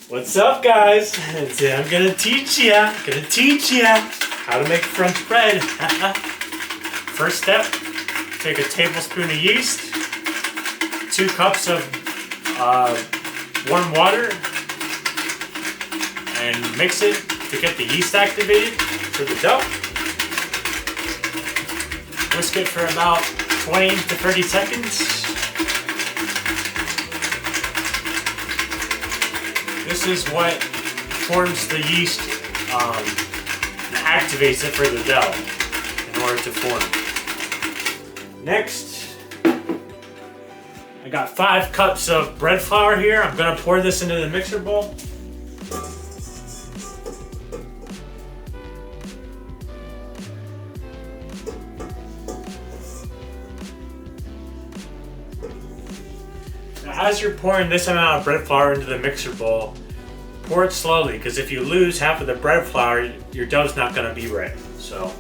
What's up, guys? Today I'm gonna teach ya how to make French bread. First step, take a tablespoon of yeast, 2 cups of warm water, and mix it to get the yeast activated for the dough. Whisk it for about 20 to 30 seconds. This is what forms the yeast and activates it for the dough in order to form. Next, I got 5 cups of bread flour here. I'm gonna pour this into the mixer bowl. Now, as you're pouring this amount of bread flour into the mixer bowl, pour it slowly, because if you lose half of the bread flour, your dough's not going to be right. So,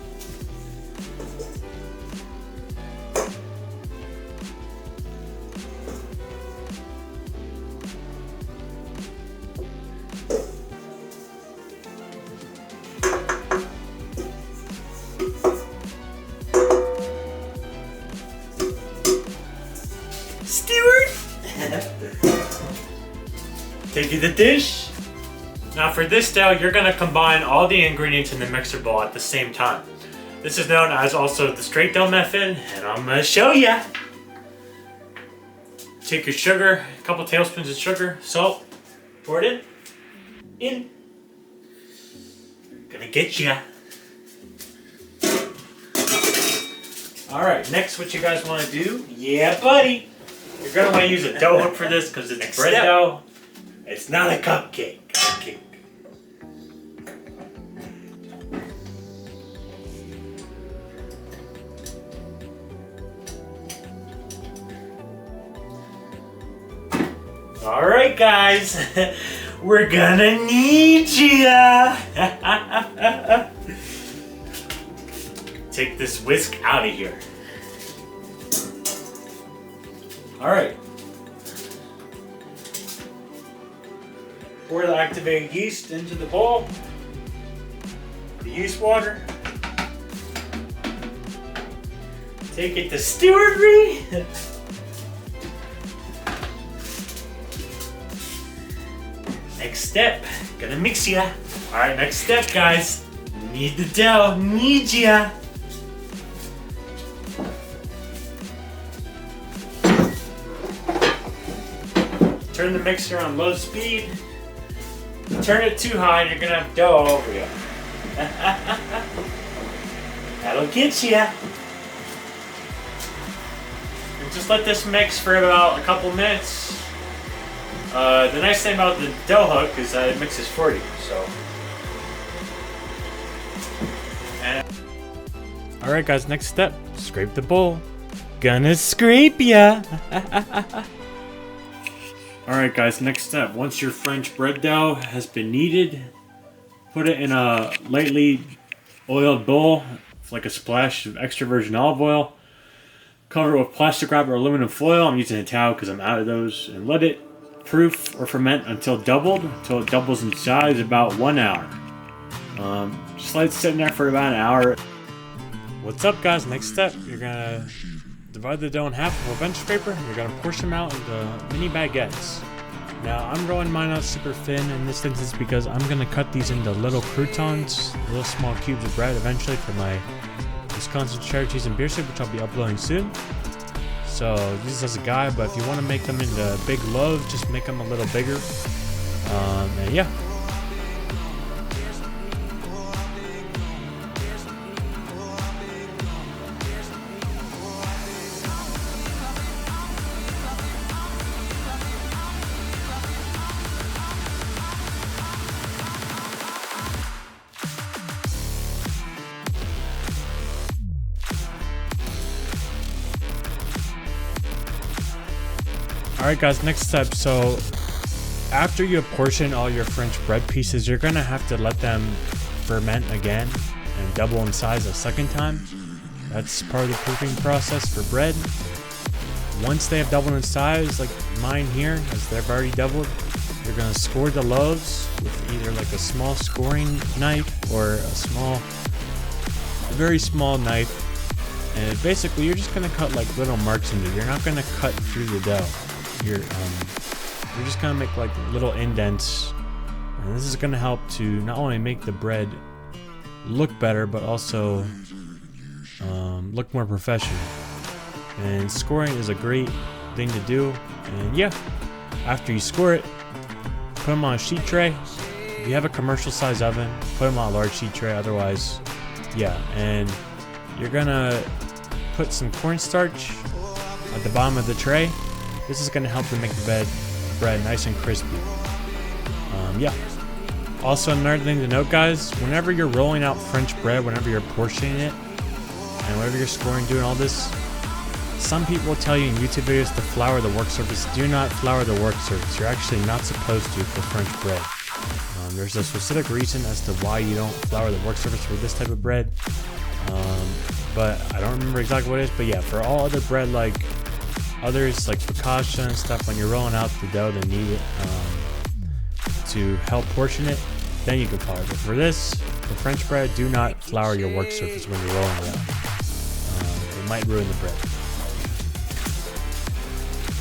Stewart, take you the dish. Now for this dough, you're going to combine all the ingredients in the mixer bowl at the same time. This is known as also the straight dough method, and I'm going to show ya. Take your sugar, a couple tablespoons of sugar, salt, pour it in. Gonna get ya. Alright, next what you guys want to do, yeah buddy, you're going to want to use a dough hook for this because it's bread dough. It's not a cupcake. Alright guys, we're gonna need ya! Take this whisk out of here. Alright. Pour the activated yeast into the bowl. The yeast water. Take it to stewardry. Next step, gonna mix ya. Alright, next step guys. Need the dough, need ya. Turn the mixer on low speed. Turn it too high and you're gonna have dough all over you. That'll get ya. And just let this mix for about a couple minutes. The nice thing about the dough hook is that it mixes for you, so. Alright guys, next step, scrape the bowl. Gonna scrape ya! Alright guys, next step, once your French bread dough has been kneaded, put it in a lightly oiled bowl, with like a splash of extra virgin olive oil. Cover it with plastic wrap or aluminum foil, I'm using a towel because I'm out of those, and let it proof or ferment until it doubles in size, about 1 hour. Just let it sit in there for about an hour. What's up guys, next step, you're gonna divide the dough in half with a bench scraper. You're gonna portion them out into mini baguettes. Now I'm rolling mine out super thin in this instance because I'm gonna cut these into little croutons, little small cubes of bread eventually for my Wisconsin cheddar cheese and beer soup, which I'll be uploading soon. So this is as a guide, but if you want to make them into big loaves, just make them a little bigger. And yeah. Alright guys, next step. So after you portion all your French bread pieces, you're gonna have to let them ferment again and double in size a second time. That's part of the proofing process for bread. Once they have doubled in size, like mine here, as they've already doubled, you're gonna score the loaves with either like a small scoring knife or a very small knife. And basically, you're just gonna cut like little marks into it. You're not gonna cut through the dough. You're just gonna make like little indents. And this is gonna help to not only make the bread look better, but also look more professional. And scoring is a great thing to do. And yeah, after you score it, put them on a sheet tray. If you have a commercial size oven, put them on a large sheet tray. Otherwise, yeah. And you're gonna put some cornstarch at the bottom of the tray. This is gonna help to make the bread nice and crispy. Yeah. Also, another thing to note, guys, whenever you're rolling out French bread, whenever you're portioning it, and whenever you're scoring, doing all this, some people will tell you in YouTube videos to flour the work surface. Do not flour the work surface. You're actually not supposed to for French bread. There's a specific reason as to why you don't flour the work surface for this type of bread. But I don't remember exactly what it is. But yeah, for all other bread like others, like focaccia and stuff, when you're rolling out the dough to knead it to help portion it, then you can flour. But for this, for French bread, do not flour your work surface when you're rolling it out. It might ruin the bread.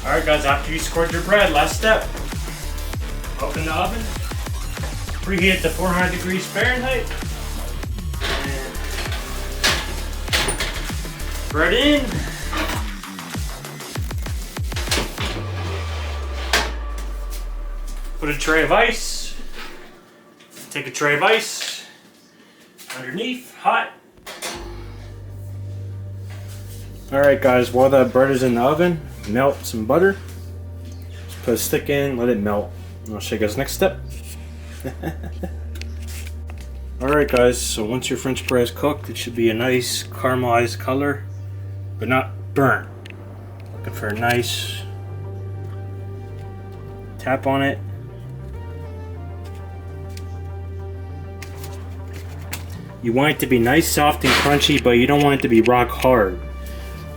Alright guys, after you scored your bread, last step. Open the oven. Preheat it to 400 degrees Fahrenheit. And bread in. Put a tray of ice. Take a tray of ice. Underneath, hot. Alright guys, while that bread is in the oven, melt some butter. Just put a stick in, let it melt. And I'll show you guys next step. Alright guys, so once your French bread is cooked, it should be a nice caramelized color, but not burnt. Looking for a nice tap on it. You want it to be nice, soft, and crunchy, but you don't want it to be rock hard.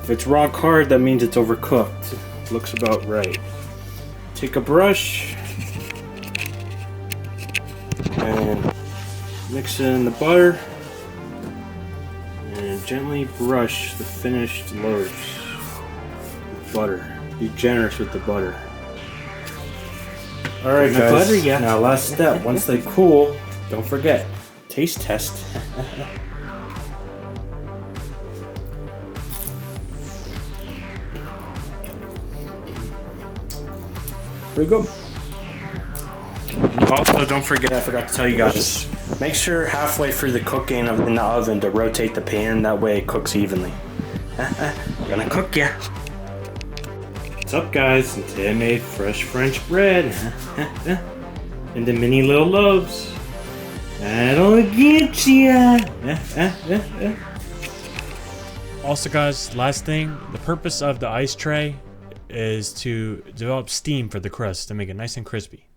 If it's rock hard, that means it's overcooked. Looks about right. Take a brush and mix it in the butter and gently brush the finished loaves with butter. Be generous with the butter. Alright guys, butter, yeah. Now last step, once they cool, don't forget, taste test. Pretty good. Also, don't forget, I forgot to tell you guys, make sure halfway through the cooking in the oven to rotate the pan, that way it cooks evenly. Gonna cook ya. What's up guys? Today I made fresh French bread into mini little loaves. That'll get ya. Also guys, last thing, the purpose of the ice tray is to develop steam for the crust to make it nice and crispy.